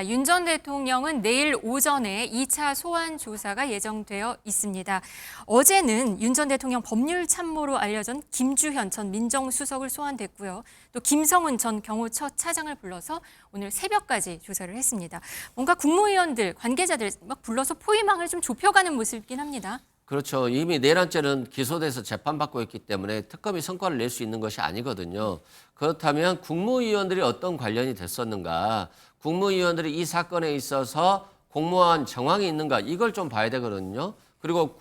윤 전 대통령은 내일 오전에 2차 소환 조사가 예정되어 있습니다. 어제는 윤 전 대통령 법률 참모로 알려진 김주현 전 민정수석을 소환됐고요. 또 김성은 전 경호처 차장을 불러서 오늘 새벽까지 조사를 했습니다. 뭔가 국무위원들, 관계자들 막 불러서 포위망을 좀 좁혀가는 모습이긴 합니다. 그렇죠. 이미 내란죄는 기소돼서 재판받고 있기 때문에 특검이 성과를 낼 수 있는 것이 아니거든요. 그렇다면 국무위원들이 어떤 관련이 됐었는가, 국무위원들이 이 사건에 있어서 공모한 정황이 있는가, 이걸 좀 봐야 되거든요. 그리고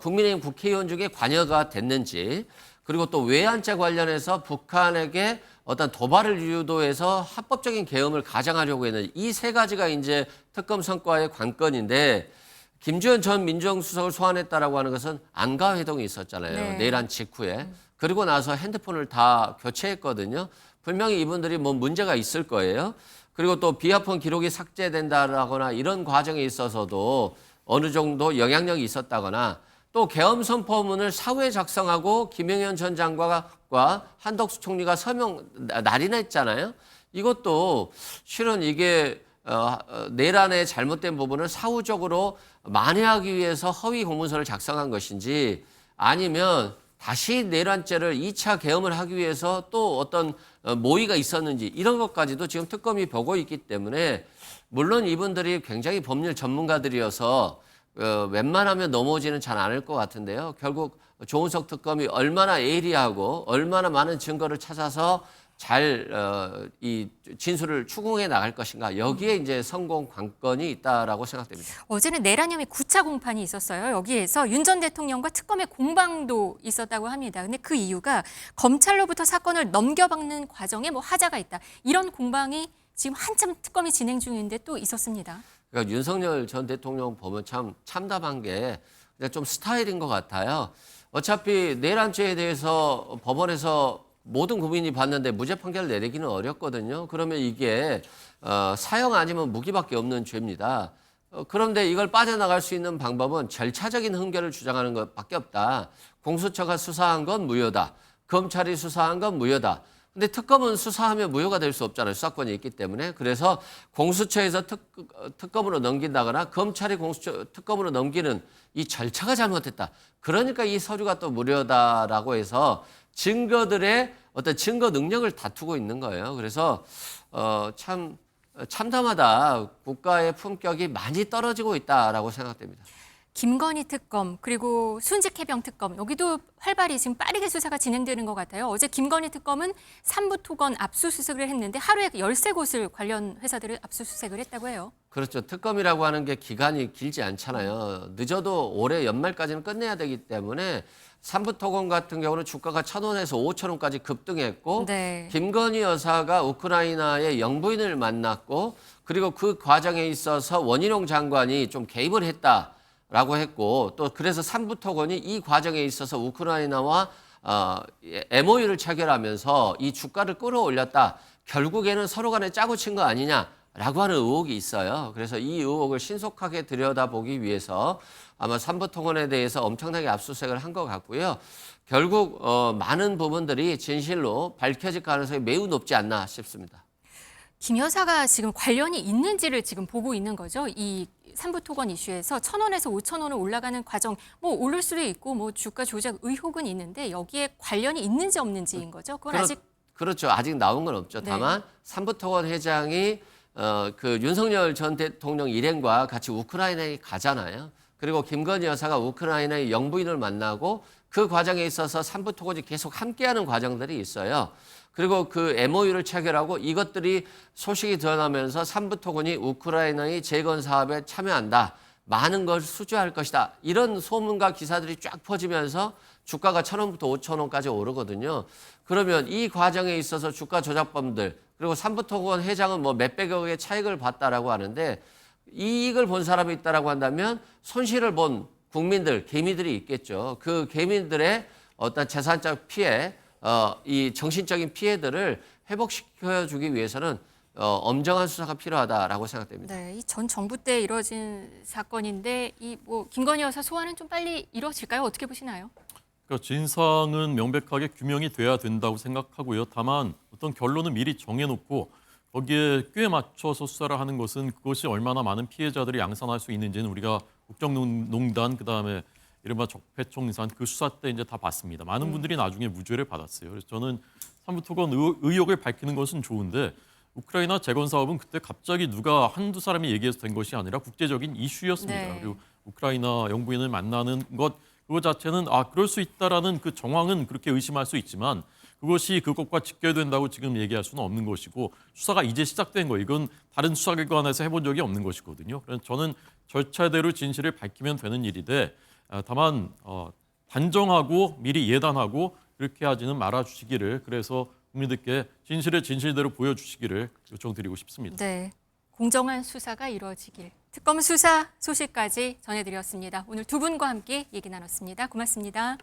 국민의힘 국회의원 중에 관여가 됐는지, 그리고 또 외환죄 관련해서 북한에게 어떤 도발을 유도해서 합법적인 계엄을 가장하려고 했는지, 이 세 가지가 이제 특검 성과의 관건인데, 김주현 전 민정수석을 소환했다라고 하는 것은 안가 회동이 있었잖아요. 네. 내란 직후에. 그리고 나서 핸드폰을 다 교체했거든요. 분명히 이분들이 뭐 문제가 있을 거예요. 그리고 또 비하폰 기록이 삭제된다거나 이런 과정에 있어서도 어느 정도 영향력이 있었다거나, 또 계엄 선포문을 사후에 작성하고 김영현 전 장관과 한덕수 총리가 서명 날인했잖아요. 이것도 실은 이게 내란의 잘못된 부분을 사후적으로 만회하기 위해서 허위 공문서를 작성한 것인지, 아니면 다시 내란죄를 2차 계엄을 하기 위해서 또 어떤 모의가 있었는지, 이런 것까지도 지금 특검이 보고 있기 때문에, 물론 이분들이 굉장히 법률 전문가들이어서 웬만하면 넘어오지는 잘 않을 것 같은데요. 결국 조은석 특검이 얼마나 예리하고 얼마나 많은 증거를 찾아서 잘 이 진술을 추궁해 나갈 것인가, 여기에 이제 성공 관건이 있다라고 생각됩니다. 어제는 내란 혐의 9차 공판이 있었어요. 여기에서 윤 전 대통령과 특검의 공방도 있었다고 합니다. 근데 그 이유가 검찰로부터 사건을 넘겨받는 과정에 뭐 하자가 있다, 이런 공방이 지금 한참 특검이 진행 중인데 또 있었습니다. 그러니까 윤석열 전 대통령 보면 참 참담한 게 그냥 좀 스타일인 것 같아요. 어차피 내란죄에 대해서 법원에서 모든 국민이 봤는데 무죄 판결을 내리기는 어렵거든요. 그러면 이게 사형 아니면 무기밖에 없는 죄입니다. 그런데 이걸 빠져나갈 수 있는 방법은 절차적인 흥결을 주장하는 것밖에 없다. 공수처가 수사한 건 무효다. 검찰이 수사한 건 무효다. 근데 특검은 수사하면 무효가 될 수 없잖아요. 수사권이 있기 때문에. 그래서 공수처에서 특검으로 넘긴다거나 검찰이 공수처 특검으로 넘기는 이 절차가 잘못됐다. 그러니까 이 서류가 또 무효다라고 해서 증거들의 어떤 증거 능력을 다투고 있는 거예요. 그래서 참 참담하다. 국가의 품격이 많이 떨어지고 있다라고 생각됩니다. 김건희 특검, 그리고 순직 해병 특검, 여기도 활발히 지금 빠르게 수사가 진행되는 것 같아요. 어제 김건희 특검은 삼부토건 압수수색을 했는데 하루에 13곳을 관련 회사들을 압수수색을 했다고 해요. 그렇죠. 특검이라고 하는 게 기간이 길지 않잖아요. 늦어도 올해 연말까지는 끝내야 되기 때문에 삼부토건 같은 경우는 주가가 1,000원에서 5,000원까지 급등했고, 네. 김건희 여사가 우크라이나의 영부인을 만났고, 그리고 그 과정에 있어서 원희룡 장관이 좀 개입을 했다라고 했고, 또 그래서 삼부토건이 이 과정에 있어서 우크라이나와 MOU를 체결하면서 이 주가를 끌어올렸다. 결국에는 서로 간에 짜고 친 거 아니냐라고 하는 의혹이 있어요. 그래서 이 의혹을 신속하게 들여다보기 위해서 아마 삼부토건에 대해서 엄청나게 압수수색을 한 것 같고요. 결국 많은 부분들이 진실로 밝혀질 가능성이 매우 높지 않나 싶습니다. 김 여사가 지금 관련이 있는지를 지금 보고 있는 거죠. 이 삼부토건 이슈에서 1,000원에서 5,000원을 올라가는 과정, 뭐 오를 수도 있고 뭐 주가 조작 의혹은 있는데 여기에 관련이 있는지 없는지인 거죠. 그건 아직 그렇죠. 아직 나온 건 없죠. 네. 다만 삼부토건 회장이 그 윤석열 전 대통령 일행과 같이 우크라이나에 가잖아요. 그리고 김건희 여사가 우크라이나의 영부인을 만나고 그 과정에 있어서 삼부토건이 계속 함께하는 과정들이 있어요. 그리고 그 MOU를 체결하고 이것들이 소식이 드러나면서 삼부토건이 우크라이나의 재건 사업에 참여한다. 많은 걸 수주할 것이다. 이런 소문과 기사들이 쫙 퍼지면서 주가가 1,000원부터 5,000원까지 오르거든요. 그러면 이 과정에 있어서 주가 조작범들, 그리고 삼부토건 회장은 뭐 몇백억의 차익을 봤다라고 하는데, 이익을 본 사람이 있다라고 한다면 손실을 본 국민들, 개미들이 있겠죠. 그 개미들의 어떤 재산적 피해, 이 정신적인 피해들을 회복시켜주기 위해서는 엄정한 수사가 필요하다라고 생각됩니다. 네, 이 전 정부 때 이뤄진 사건인데 이 뭐 김건희 여사 소환은 좀 빨리 이루어질까요? 어떻게 보시나요? 그러니까 진상은 명백하게 규명이 돼야 된다고 생각하고요. 다만 어떤 결론은 미리 정해놓고 거기에 꽤 맞춰서 수사를 하는 것은 그것이 얼마나 많은 피해자들을 양산할 수 있는지는 우리가 국정농단 그다음에 이른바 적폐청산 그 수사 때 이제 다 봤습니다. 많은 분들이 나중에 무죄를 받았어요. 그래서 저는 삼부토건 의혹을 밝히는 것은 좋은데 우크라이나 재건 사업은 그때 갑자기 누가 한두 사람이 얘기해서 된 것이 아니라 국제적인 이슈였습니다. 네. 그리고 우크라이나 영부인을 만나는 것 그거 자체는 그럴 수 있다라는 그 정황은 그렇게 의심할 수 있지만 그것이 그것과 직결된다고 지금 얘기할 수는 없는 것이고 수사가 이제 시작된 거예요. 이건 다른 수사기관에서 해본 적이 없는 것이거든요. 그래서 저는 절차대로 진실을 밝히면 되는 일인데 다만 단정하고 미리 예단하고 그렇게 하지는 말아주시기를 그래서 국민들께 진실을 진실대로 보여주시기를 요청드리고 싶습니다. 네, 공정한 수사가 이루어지길. 특검 수사 소식까지 전해드렸습니다. 오늘 두 분과 함께 얘기 나눴습니다. 고맙습니다.